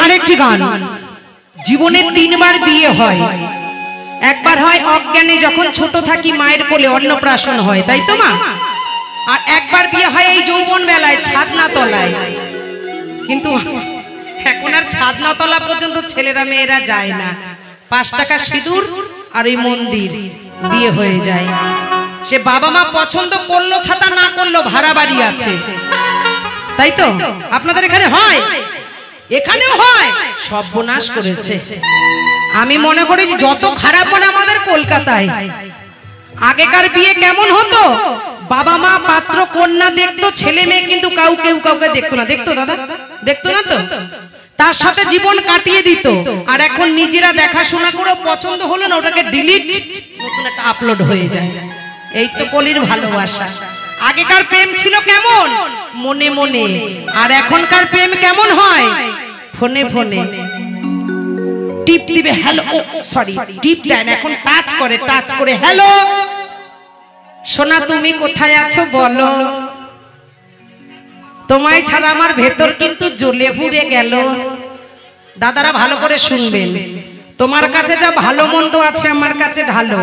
আরেকটি গান। জীবনে তিনবার বিয়ে হয়, একবার হয় অজ্ঞানে যখন ছোট থাকি মায়ের কোলে অন্নপ্রাশন হয়, তাই তো মা? আর একবার বিয়ে হয় এই যৌবন বেলায় ছাদনা তলায়। কিন্তু এখন আর ছাদনা তলা পর্যন্ত ছেলেরা মেয়েরা যায় না, 5 টাকা সিঁদুর আর ওই মন্দির, বিয়ে হয়ে যায়। সে বাবা মা পছন্দ করলো ছাতা, না করলো ভাড়া বাড়ি আছে, তাই তো? আপনাদের এখানে হয়? এখানেও হয়। সর্বনাশ করেছে। আমি মনে করি যত খারাপ মনে আমাদের কলকাতায়। আগেকার বিয়ে কেমন হতো? বাবা মা পাত্র কন্যা দেখতো, ছেলে মেয়ে কিন্তু কেউ কাউকে দেখতো না। দেখতো দাদা? দেখতো না তো? তার সাথে জীবন কাটিয়ে দিত। আর এখন নিজেরা দেখাশোনা করে পছন্দ হলো না, ওটাকে ডিলিট, নতুন একটা আপলোড হয়ে যায়। এই তো কলির ভালোবাসা। আগেকার প্রেম ছিল কেমন? মনে মনে। আর এখনকার প্রেম কেমন হয়? ফোনে ফোনে টিপ টিপে হ্যালো, সরি টিপ দেন, এখন টাচ করে হ্যালো সোনা তুমি কোথায় আছো বলো, তোমায় ছাড়া আমার ভেতর কিন্তু জ্বলে পুড়ে গেল। দাদারা ভালো করে শুনবেন, তোমার কাছে যা ভালো মন্দ আছে আমার কাছে ঢালো,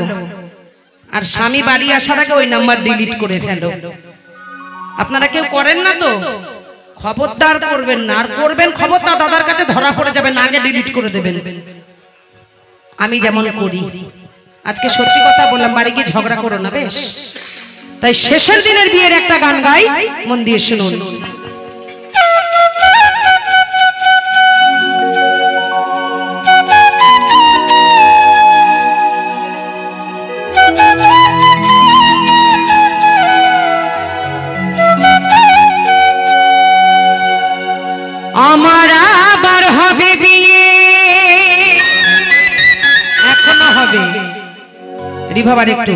আর স্বামী বাড়ি আসার আগে ওই নাম্বার ডিলিট করে ফেলো। আপনারা কেউ করেন না তো? খবরদার করবেন না। আর করবেন খবরদার দাদার কাছে ধরা পড়ে যাবেন, আগে ডিলিট করে দেবেন। আমি যেমন করি। আজকে সত্যি কথা বললাম, বাড়ি গিয়ে ঝগড়া করো না বেশ। তাই শেষের দিনের বিয়ের একটা গান গাই, মন দিয়ে শুনুন। আমার আবার হবে বিয়ে, এখনো হবে। রিভাবার একটু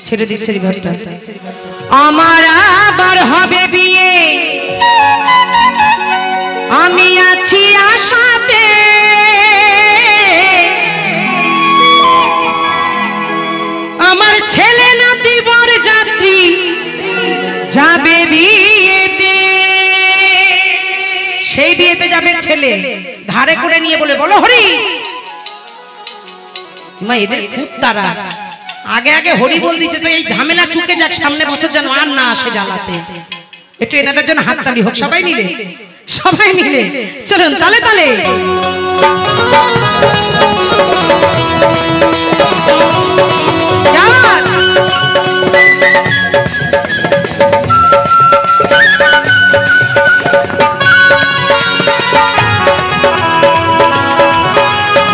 ছেড়ে দিচ্ছে রিভারটা। আমার আবার হবে বিয়ে, আমি আছি আশাতে, আমার ছেলে নাতি বর যাত্রী যাবে বিয়েতে। সেই বিয়েতে যাবে ছেলে, ঘাড়ে করে নিয়ে বলে বলো হরি মা। এদের খুব তারা, আগে আগে হরি বল দিচ্ছে। তো এই ঝামেলা চুকে যাক, সামনে বছর যেন আর না আসে জ্বালাতে। একটু এনাদের জন্য হাততালি হোক সবাই মিলে, সবাই মিলে চলুন তালে তালে।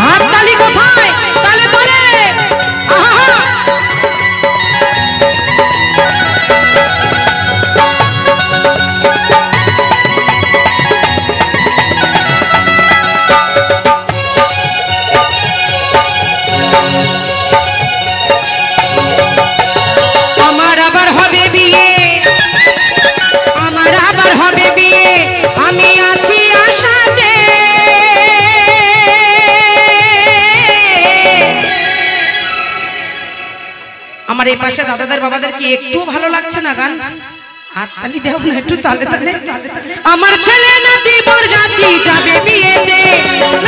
হাততালি কোথায়? তালে তালে। আমার আবার হবে বিয়ে, আমার আবার হবে বিয়ে, আমি আছি আশাতে। আমার এই পাশে দাদাদের বাবাদের কি একটু ভালো লাগছে না গান? হাততালি দেও না একটু তালে তালে। আমার ছেলে নাতি বর জাতি যাবে বিয়েতে,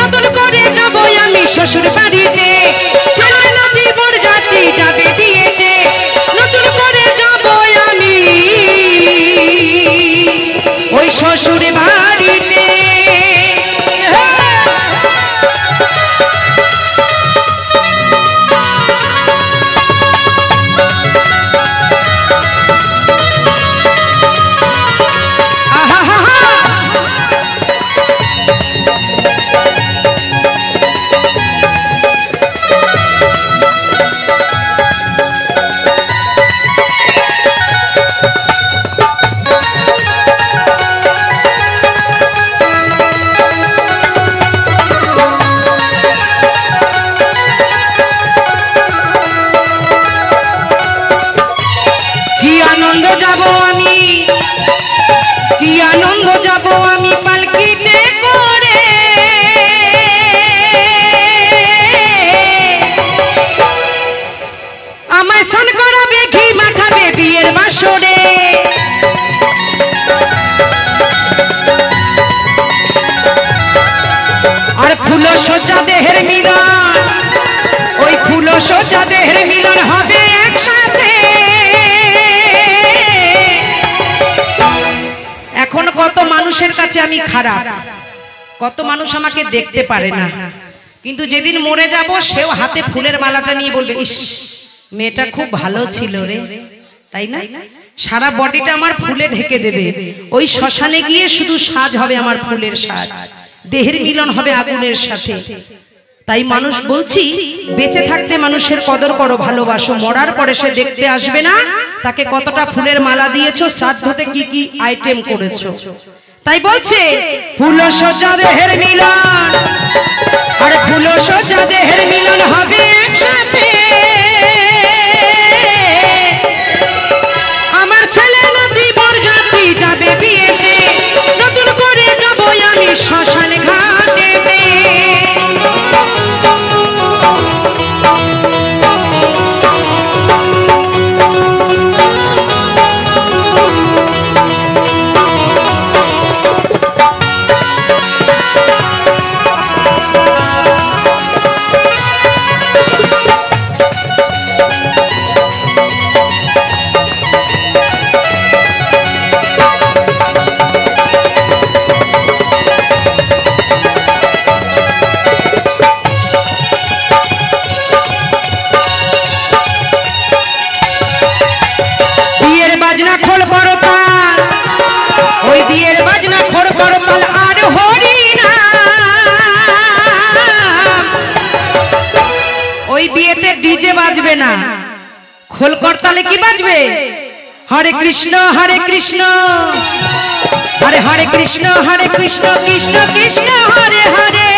নতুন করে যাব আমি শ্বশুর বাড়িতে। ছেলে নাতি বর জাতি যাবে বিয়েতে, নতুন করে যাব আমি ওই শ্বশুর বাড়িতে। ফুলো সজ্জা দেহের মিলন, ওই ফুলো সজ্জা দেহের মিলন হবে একসাথে। এখন কত মানুষের কাছে আমি খারাপ, কত মানুষ আমাকে দেখতে পারে না, কিন্তু যেদিন মরে যাব সেও হাতে ফুলের মালাটা নিয়ে বলবে, ইস মেয়েটা খুব ভালো ছিল রে, তাই না? সারা বডিটা আমার ফুলে ঢেকে দেবে। ওই শ্মশানে গিয়ে শুধু সাজ হবে আমার ফুলের সাজ, দেহের মিলন হবে আগুনের সাথে। তাই মানুষ বলছি, বেঁচে থাকতে মানুষের কদর করো, ভালোবাসো। মরার পরে সে দেখতে আসবে না তাকে কতটা ফুলের মালা দিয়েছো, শ্রাদ্ধতে কি কি আইটেম করেছো। তাই বলছে ফুল সজ্জা দেহের মিলন, আর ফুল সজ্জা দেহের মিলন হবে একসাথে। আমার ছেলে নাতি বরযাত্রী যাবে বিয়েতে, নতুন করে যাব আমি শ্মশান ঘাটে। ডিজে বাজবে না, খোল করতালে কি বাজবে? হরে কৃষ্ণ হরে কৃষ্ণ, হরে হরে কৃষ্ণ হরে কৃষ্ণ, কৃষ্ণ কৃষ্ণ হরে হরে,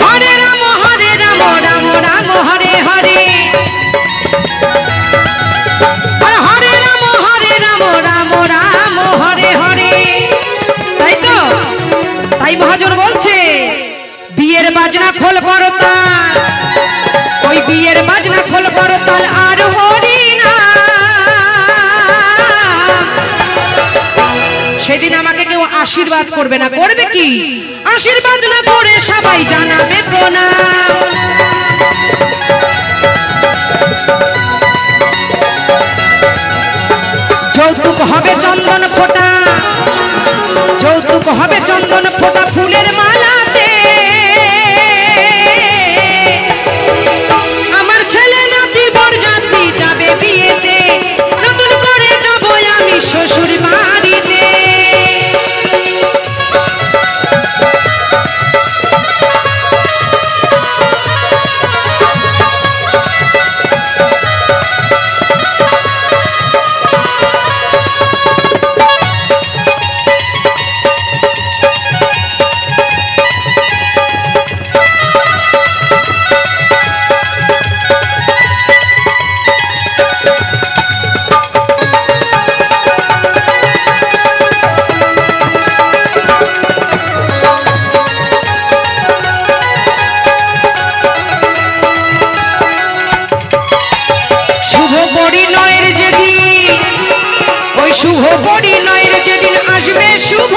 হরে রাম রাম রাম হরে হরে, হরে রাম রাম রাম হরে হরে। তাই তো, তাই মহাজন বলছে বিয়ের বাজনা খোল করতাল, ওই বিয়ের বাজনা খোল করতাল আর হরি না। সেদিন আমাকে কেউ আশীর্বাদ করবে না, করবে কি? আশীর্বাদ না করে সবাই জানাবে প্রণাম। যৌতুক হবে চন্দন ফোঁটা, যৌতুক হবে চন্দন ফোঁটা ফুলের মালাতে। আমার ছেলে নাতি বরযাত্রী যাবে বিয়েতে, নতুন করে যাব আমি শ্বশুর বাড়িতে। শুভ পরিণয়ের যেদিন আসবে শুভ,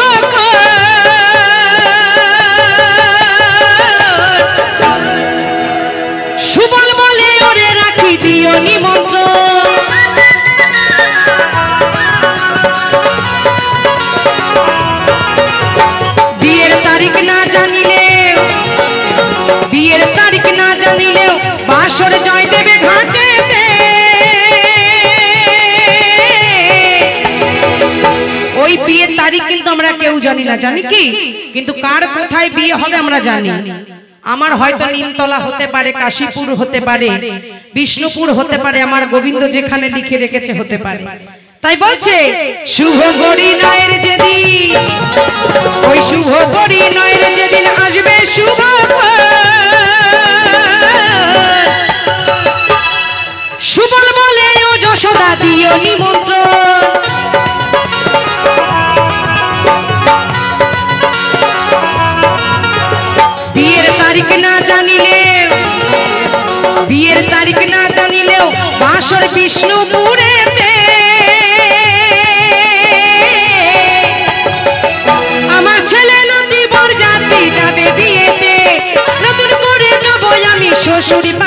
সুবল বলে ওরে রাখি দিও নিমন্ত্রণ। বিয়ের তারিখ না জানিলেও, বিয়ের তারিখ না জানিলেও বাসর জয় দেবে ঘাটেতে। ওই বিয়ের তারিখ কিন্তু আমরা কেউ জানি না, জানি কি? কিন্তু কার কোথায় বিয়ে হবে আমরা জানি। আমার হয়তো নিমতলা হতে পারে, কাশীপুর হতে পারে, বিষ্ণুপুর হতে পারে, আমার গোবিন্দ যেখানে লিখে রেখেছে হতে পারে। তাই বলছে শুভ পরিণয়ের যেদিন, ওই শুভ পরিণয়ের যেদিন আসবে শুভ, সুবল বলে ও যশোদা দিও নিমন্ত্রণ। বিয়ের তারিখ না জানিলেও, বিয়ের তারিখ না জানিলেও বাসর বিষ্ণুপুরেতে। আমার ছেলে নাতি বরযাত্রী শ্বশুর